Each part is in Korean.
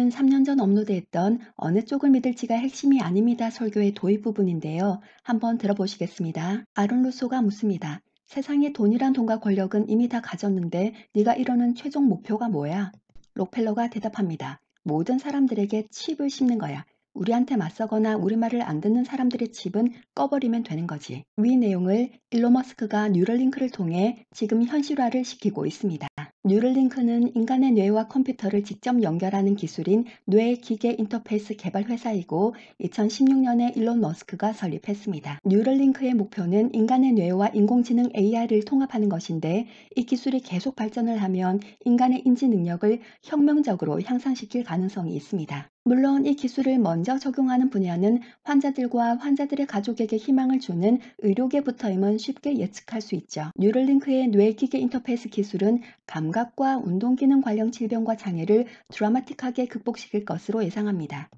부분은 3년 전 업로드했던 어느 쪽을 믿을지가 핵심이 아닙니다 설교의 도입 부분인데요. 한번 들어보시겠습니다. 아론 루소가 묻습니다. 세상에 돈이란 돈과 권력은 이미 다 가졌는데 네가 이루는 최종 목표가 뭐야? 록펠러가 대답합니다. 모든 사람들에게 칩을 심는 거야. 우리한테 맞서거나 우리 말을 안 듣는 사람들의 칩은 꺼버리면 되는 거지. 위 내용을 일론 머스크가 뉴럴링크를 통해 지금 현실화를 시키고 있습니다. 뉴럴링크는 인간의 뇌와 컴퓨터를 직접 연결하는 기술인 뇌 기계 인터페이스 개발 회사이고 2016년에 일론 머스크가 설립했습니다. 뉴럴링크의 목표는 인간의 뇌와 인공지능 AI를 통합하는 것인데 이 기술이 계속 발전을 하면 인간의 인지 능력을 혁명적으로 향상시킬 가능성이 있습니다. 물론 이 기술을 먼저 적용하는 분야는 환자들과 환자들의 가족에게 희망을 주는 의료계부터임은 쉽게 예측할 수 있죠. 뉴럴링크의 뇌기계 인터페이스 기술은 감각과 운동기능 관련 질병과 장애를 드라마틱하게 극복시킬 것으로 예상합니다.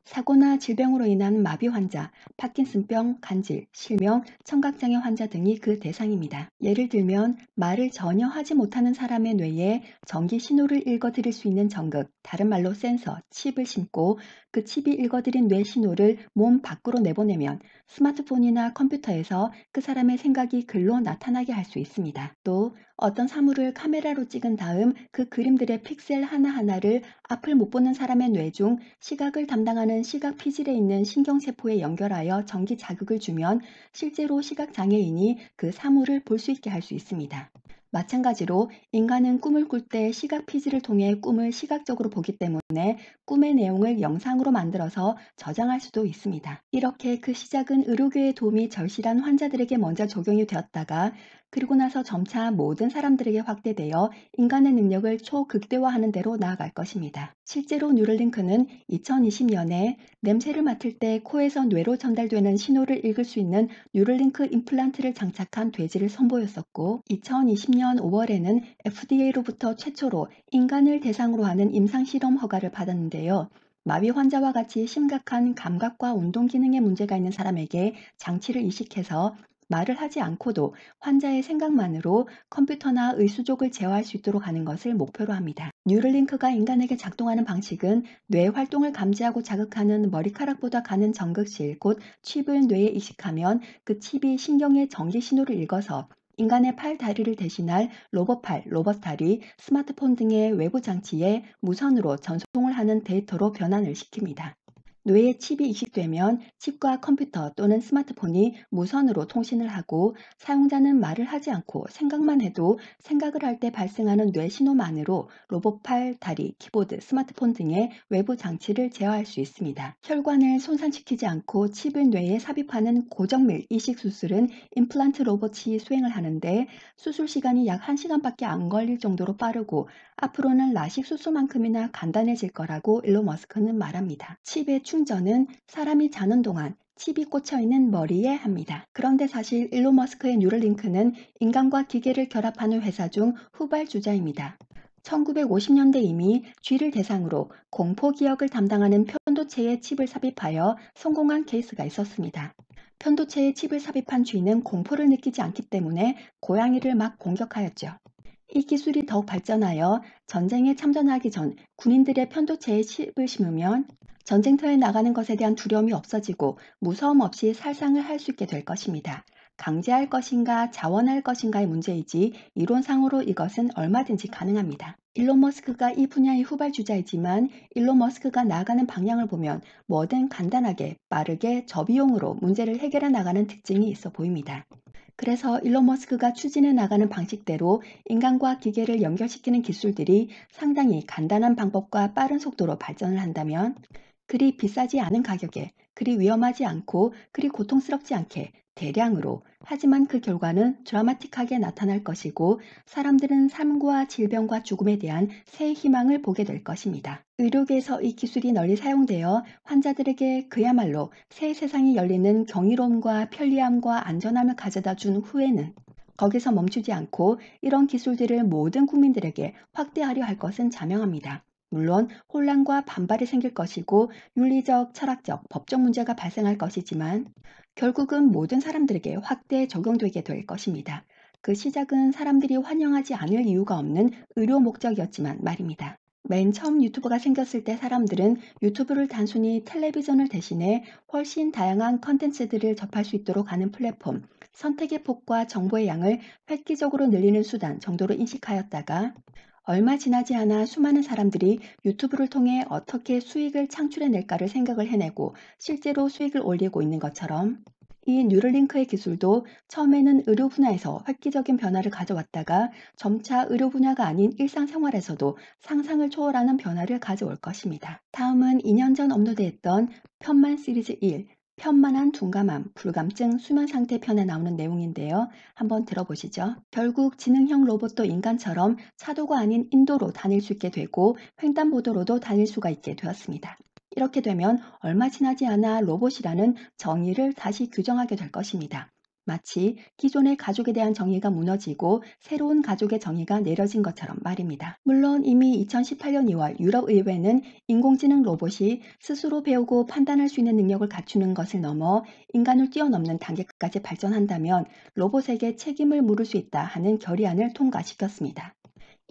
사고나 질병으로 인한 마비 환자, 파킨슨병, 간질, 실명, 청각장애 환자 등이 그 대상입니다. 예를 들면 말을 전혀 하지 못하는 사람의 뇌에 전기 신호를 읽어드릴 수 있는 전극, 다른 말로 센서, 칩을 심고 그 칩이 읽어드린 뇌 신호를 몸 밖으로 내보내면 스마트폰이나 컴퓨터에서 그 사람의 생각이 글로 나타나게 할 수 있습니다. 또 어떤 사물을 카메라로 찍은 다음 그 그림들의 픽셀 하나하나를 앞을 못 보는 사람의 뇌 중 시각을 담당하는 시각 피질에 있는 신경세포에 연결하여 전기 자극을 주면 실제로 시각장애인이 그 사물을 볼 수 있게 할 수 있습니다. 마찬가지로 인간은 꿈을 꿀 때 시각 피질을 통해 꿈을 시각적으로 보기 때문에 꿈의 내용을 영상으로 만들어서 저장할 수도 있습니다. 이렇게 그 시작은 의료계의 도움이 절실한 환자들에게 먼저 적용이 되었다가 그리고 나서 점차 모든 사람들에게 확대되어 인간의 능력을 초극대화하는 대로 나아갈 것입니다. 실제로 뉴럴링크는 2020년에 냄새를 맡을 때 코에서 뇌로 전달되는 신호를 읽을 수 있는 뉴럴링크 임플란트를 장착한 돼지를 선보였었고 2020년 5월에는 FDA로부터 최초로 인간을 대상으로 하는 임상실험 허가를 받았는데요. 마비 환자와 같이 심각한 감각과 운동 기능에 문제가 있는 사람에게 장치를 이식해서 말을 하지 않고도 환자의 생각만으로 컴퓨터나 의수족을 제어할 수 있도록 하는 것을 목표로 합니다. 뉴럴링크가 인간에게 작동하는 방식은 뇌 활동을 감지하고 자극하는 머리카락보다 가는 전극실, 곧 칩을 뇌에 이식하면 그 칩이 신경의 전기 신호를 읽어서 인간의 팔, 다리를 대신할 로봇팔, 로봇다리, 스마트폰 등의 외부 장치에 무선으로 전송을 하는 데이터로 변환을 시킵니다. 뇌에 칩이 이식되면 칩과 컴퓨터 또는 스마트폰이 무선으로 통신을 하고 사용자는 말을 하지 않고 생각만 해도 생각을 할 때 발생하는 뇌 신호만으로 로봇 팔, 다리, 키보드, 스마트폰 등의 외부 장치를 제어할 수 있습니다. 혈관을 손상시키지 않고 칩을 뇌에 삽입하는 고정밀 이식 수술은 임플란트 로봇이 수행을 하는데 수술 시간이 약 1시간밖에 안 걸릴 정도로 빠르고 앞으로는 라식 수술만큼이나 간단해질 거라고 일론 머스크는 말합니다. 칩의 충전은 사람이 자는 동안 칩이 꽂혀 있는 머리에 합니다. 그런데 사실 일론 머스크의 뉴럴링크는 인간과 기계를 결합하는 회사 중 후발주자입니다. 1950년대 이미 쥐를 대상으로 공포 기억을 담당하는 편도체에 칩을 삽입하여 성공한 케이스가 있었습니다. 편도체에 칩을 삽입한 쥐는 공포를 느끼지 않기 때문에 고양이를 막 공격하였죠. 이 기술이 더욱 발전하여 전쟁에 참전하기 전 군인들의 편도체에 칩을 심으면 전쟁터에 나가는 것에 대한 두려움이 없어지고 무서움 없이 살상을 할 수 있게 될 것입니다. 강제할 것인가 자원할 것인가의 문제이지 이론상으로 이것은 얼마든지 가능합니다. 일론 머스크가 이 분야의 후발주자이지만 일론 머스크가 나아가는 방향을 보면 뭐든 간단하게 빠르게 저비용으로 문제를 해결해 나가는 특징이 있어 보입니다. 그래서 일론 머스크가 추진해 나가는 방식대로 인간과 기계를 연결시키는 기술들이 상당히 간단한 방법과 빠른 속도로 발전을 한다면 그리 비싸지 않은 가격에 그리 위험하지 않고 그리 고통스럽지 않게 대량으로 하지만 그 결과는 드라마틱하게 나타날 것이고 사람들은 삶과 질병과 죽음에 대한 새 희망을 보게 될 것입니다. 의료계에서 이 기술이 널리 사용되어 환자들에게 그야말로 새 세상이 열리는 경이로움과 편리함과 안전함을 가져다 준 후에는 거기서 멈추지 않고 이런 기술들을 모든 국민들에게 확대하려 할 것은 자명합니다. 물론 혼란과 반발이 생길 것이고 윤리적, 철학적, 법적 문제가 발생할 것이지만 결국은 모든 사람들에게 확대 적용되게 될 것입니다. 그 시작은 사람들이 환영하지 않을 이유가 없는 의료 목적이었지만 말입니다. 맨 처음 유튜브가 생겼을 때 사람들은 유튜브를 단순히 텔레비전을 대신해 훨씬 다양한 컨텐츠들을 접할 수 있도록 하는 플랫폼, 선택의 폭과 정보의 양을 획기적으로 늘리는 수단 정도로 인식하였다가 얼마 지나지 않아 수많은 사람들이 유튜브를 통해 어떻게 수익을 창출해낼까를 생각을 해내고 실제로 수익을 올리고 있는 것처럼 이 뉴럴링크의 기술도 처음에는 의료 분야에서 획기적인 변화를 가져왔다가 점차 의료 분야가 아닌 일상생활에서도 상상을 초월하는 변화를 가져올 것입니다. 다음은 2년 전 업로드했던 편만 시리즈 1, 편만한 둔감함, 불감증, 수면 상태 편에 나오는 내용인데요. 한번 들어보시죠. 결국 지능형 로봇도 인간처럼 차도가 아닌 인도로 다닐 수 있게 되고 횡단보도로도 다닐 수가 있게 되었습니다. 이렇게 되면 얼마 지나지 않아 로봇이라는 정의를 다시 규정하게 될 것입니다. 마치 기존의 가족에 대한 정의가 무너지고 새로운 가족의 정의가 내려진 것처럼 말입니다. 물론 이미 2018년 2월 유럽의회는 인공지능 로봇이 스스로 배우고 판단할 수 있는 능력을 갖추는 것을 넘어 인간을 뛰어넘는 단계까지 발전한다면 로봇에게 책임을 물을 수 있다 하는 결의안을 통과시켰습니다.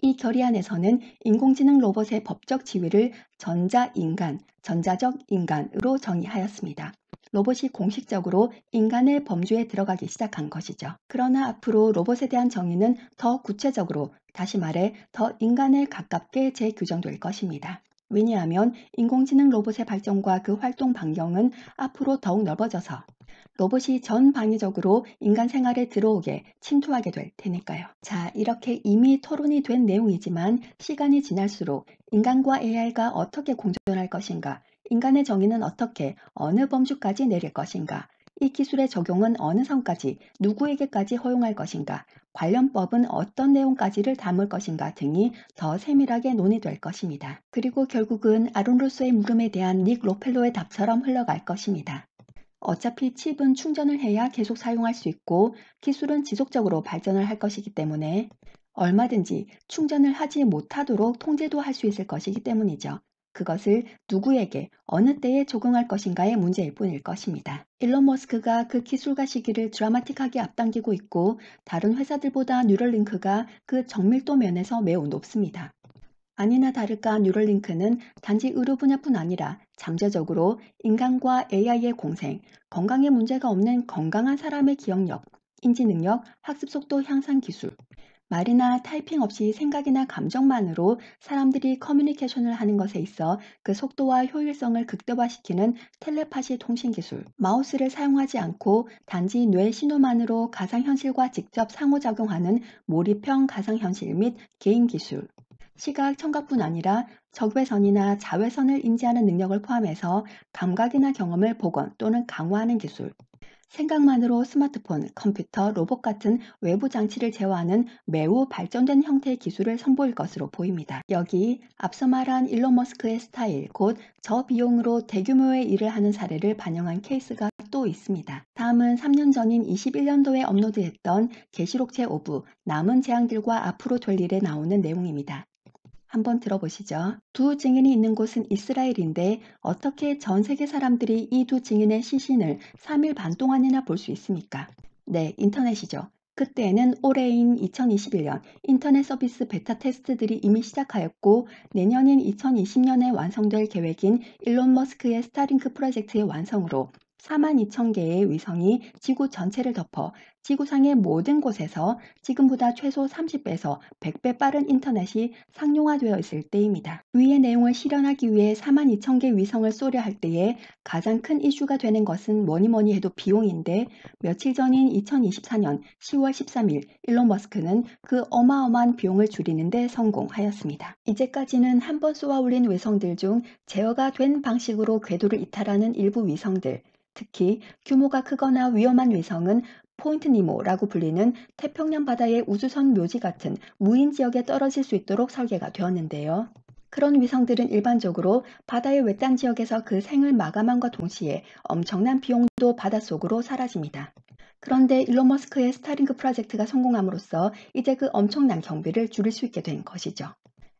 이 결의안에서는 인공지능 로봇의 법적 지위를 전자인간, 전자적 인간으로 정의하였습니다. 로봇이 공식적으로 인간의 범주에 들어가기 시작한 것이죠. 그러나 앞으로 로봇에 대한 정의는 더 구체적으로, 다시 말해 더 인간에 가깝게 재규정될 것입니다. 왜냐하면 인공지능 로봇의 발전과 그 활동 반경은 앞으로 더욱 넓어져서 로봇이 전방위적으로 인간 생활에 들어오게 침투하게 될 테니까요. 자, 이렇게 이미 토론이 된 내용이지만 시간이 지날수록 인간과 AI가 어떻게 공존할 것인가, 인간의 정의는 어떻게 어느 범주까지 내릴 것인가, 이 기술의 적용은 어느 선까지 누구에게까지 허용할 것인가, 관련법은 어떤 내용까지를 담을 것인가 등이 더 세밀하게 논의될 것입니다. 그리고 결국은 아론 루소의 물음에 대한 닉 로펠로의 답처럼 흘러갈 것입니다. 어차피 칩은 충전을 해야 계속 사용할 수 있고 기술은 지속적으로 발전을 할 것이기 때문에 얼마든지 충전을 하지 못하도록 통제도 할 수 있을 것이기 때문이죠. 그것을 누구에게 어느 때에 적용할 것인가의 문제일 뿐일 것입니다. 일론 머스크가 그 기술과 시기를 드라마틱하게 앞당기고 있고 다른 회사들보다 뉴럴링크가 그 정밀도 면에서 매우 높습니다. 아니나 다를까 뉴럴링크는 단지 의료 분야뿐 아니라 잠재적으로 인간과 AI의 공생, 건강에 문제가 없는 건강한 사람의 기억력, 인지 능력, 학습 속도 향상 기술, 말이나 타이핑 없이 생각이나 감정만으로 사람들이 커뮤니케이션을 하는 것에 있어 그 속도와 효율성을 극대화시키는 텔레파시 통신 기술, 마우스를 사용하지 않고 단지 뇌 신호만으로 가상현실과 직접 상호작용하는 몰입형 가상현실 및 게임 기술, 시각, 청각뿐 아니라 적외선이나 자외선을 인지하는 능력을 포함해서 감각이나 경험을 복원 또는 강화하는 기술, 생각만으로 스마트폰, 컴퓨터, 로봇 같은 외부 장치를 제어하는 매우 발전된 형태의 기술을 선보일 것으로 보입니다. 여기 앞서 말한 일론 머스크의 스타일, 곧 저비용으로 대규모의 일을 하는 사례를 반영한 케이스가 또 있습니다. 다음은 3년 전인 21년도에 업로드했던 계시록 제5부 남은 재앙들과 앞으로 될 일에 나오는 내용입니다. 한번 들어보시죠. 두 증인이 있는 곳은 이스라엘인데 어떻게 전 세계 사람들이 이 두 증인의 시신을 3일 반 동안이나 볼 수 있습니까? 네, 인터넷이죠. 그때에는 올해인 2021년 인터넷 서비스 베타 테스트들이 이미 시작하였고 내년인 2020년에 완성될 계획인 일론 머스크의 스타링크 프로젝트의 완성으로 42,000개의 위성이 지구 전체를 덮어 지구상의 모든 곳에서 지금보다 최소 30배에서 100배 빠른 인터넷이 상용화되어 있을 때입니다. 위의 내용을 실현하기 위해 42,000개 위성을 쏘려 할 때에 가장 큰 이슈가 되는 것은 뭐니 해도 비용인데 며칠 전인 2024년 10월 13일 일론 머스크는 그 어마어마한 비용을 줄이는 데 성공하였습니다. 이제까지는 한 번 쏘아 올린 위성들 중 제어가 된 방식으로 궤도를 이탈하는 일부 위성들, 특히 규모가 크거나 위험한 위성은 포인트 니모라고 불리는 태평양 바다의 우주선 묘지 같은 무인 지역에 떨어질 수 있도록 설계가 되었는데요. 그런 위성들은 일반적으로 바다의 외딴 지역에서 그 생을 마감함과 동시에 엄청난 비용도 바닷속으로 사라집니다. 그런데 일론 머스크의 스타링크 프로젝트가 성공함으로써 이제 그 엄청난 경비를 줄일 수 있게 된 것이죠.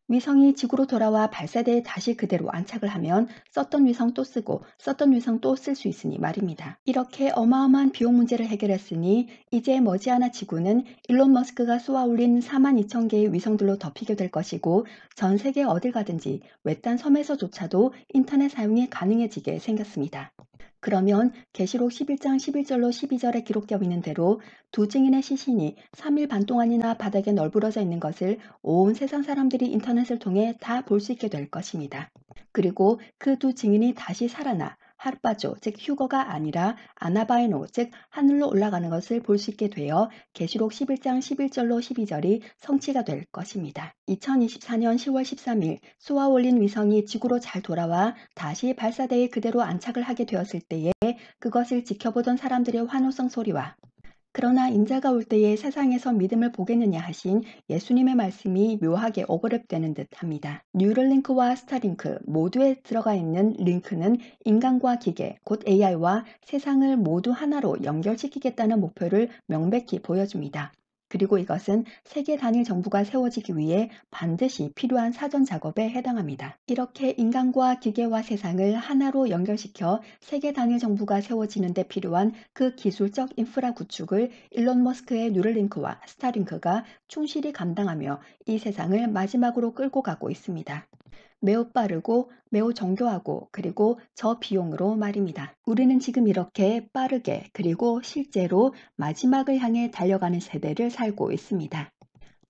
위성이 지구로 돌아와 발사대에 다시 그대로 안착을 하면 썼던 위성 또 쓰고 썼던 위성 또 쓸 수 있으니 말입니다. 이렇게 어마어마한 비용 문제를 해결했으니 이제 머지않아 지구는 일론 머스크가 쏘아 올린 4만 2천 개의 위성들로 덮이게 될 것이고 전 세계 어딜 가든지 외딴 섬에서조차도 인터넷 사용이 가능해지게 생겼습니다. 그러면 계시록 11장 11절로 12절에 기록되어 있는 대로 두 증인의 시신이 3일 반 동안이나 바닥에 널브러져 있는 것을 온 세상 사람들이 인터넷을 통해 다 볼 수 있게 될 것입니다. 그리고 그 두 증인이 다시 살아나 하르파조, 즉 휴거가 아니라 아나바이노, 즉 하늘로 올라가는 것을 볼 수 있게 되어 계시록 11장 11절로 12절이 성취가 될 것입니다. 2024년 10월 13일 쏘아 올린 위성이 지구로 잘 돌아와 다시 발사대에 그대로 안착을 하게 되었을 때에 그것을 지켜보던 사람들의 환호성 소리와 그러나 인자가 올 때에 세상에서 믿음을 보겠느냐 하신 예수님의 말씀이 묘하게 오버랩되는 듯합니다. 뉴럴링크와 스타링크 모두에 들어가 있는 링크는 인간과 기계, 곧 AI와 세상을 모두 하나로 연결시키겠다는 목표를 명백히 보여줍니다. 그리고 이것은 세계 단일 정부가 세워지기 위해 반드시 필요한 사전 작업에 해당합니다. 이렇게 인간과 기계와 세상을 하나로 연결시켜 세계 단일 정부가 세워지는 데 필요한 그 기술적 인프라 구축을 일론 머스크의 뉴럴링크와 스타링크가 충실히 감당하며 이 세상을 마지막으로 끌고 가고 있습니다. 매우 빠르고 매우 정교하고 그리고 저비용으로 말입니다. 우리는 지금 이렇게 빠르게 그리고 실제로 마지막을 향해 달려가는 세대를 살고 있습니다.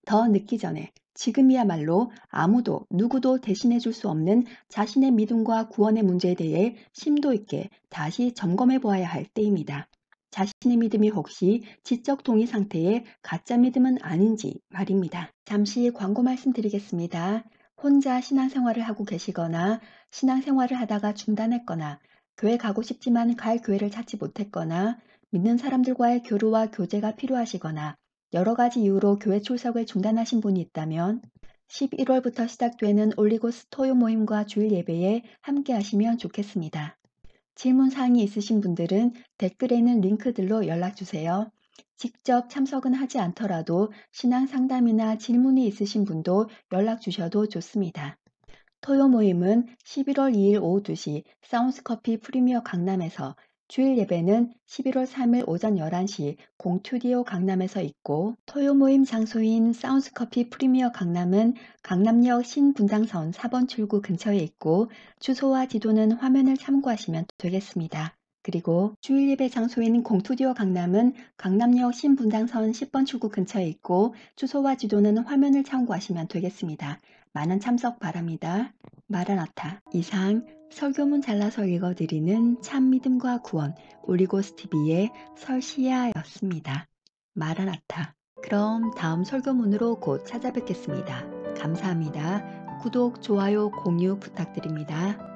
더 늦기 전에 지금이야말로 아무도 누구도 대신해 줄 수 없는 자신의 믿음과 구원의 문제에 대해 심도 있게 다시 점검해 보아야 할 때입니다. 자신의 믿음이 혹시 지적 동의 상태의 가짜 믿음은 아닌지 말입니다. 잠시 광고 말씀드리겠습니다. 혼자 신앙생활을 하고 계시거나 신앙생활을 하다가 중단했거나 교회 가고 싶지만 갈 교회를 찾지 못했거나 믿는 사람들과의 교류와 교제가 필요하시거나 여러 가지 이유로 교회 출석을 중단하신 분이 있다면 11월부터 시작되는 올리고스 토요 모임과 주일 예배에 함께 하시면 좋겠습니다. 질문 사항이 있으신 분들은 댓글에 있는 링크들로 연락 주세요. 직접 참석은 하지 않더라도 신앙 상담이나 질문이 있으신 분도 연락 주셔도 좋습니다. 토요 모임은 11월 2일 오후 2시 사운스커피 프리미어 강남에서 주일 예배는 11월 3일 오전 11시 공투디오 강남에서 있고 토요 모임 장소인 사운스커피 프리미어 강남은 강남역 신분당선 4번 출구 근처에 있고 주소와 지도는 화면을 참고하시면 되겠습니다. 그리고 주일 예배 장소인 공투디오 강남은 강남역 신분당선 10번 출구 근처에 있고 주소와 지도는 화면을 참고하시면 되겠습니다. 많은 참석 바랍니다. 마라나타. 이상 설교문 잘라서 읽어드리는 참믿음과 구원 올리고스TV의 설시아였습니다. 마라나타. 그럼 다음 설교문으로 곧 찾아뵙겠습니다. 감사합니다. 구독, 좋아요, 공유 부탁드립니다.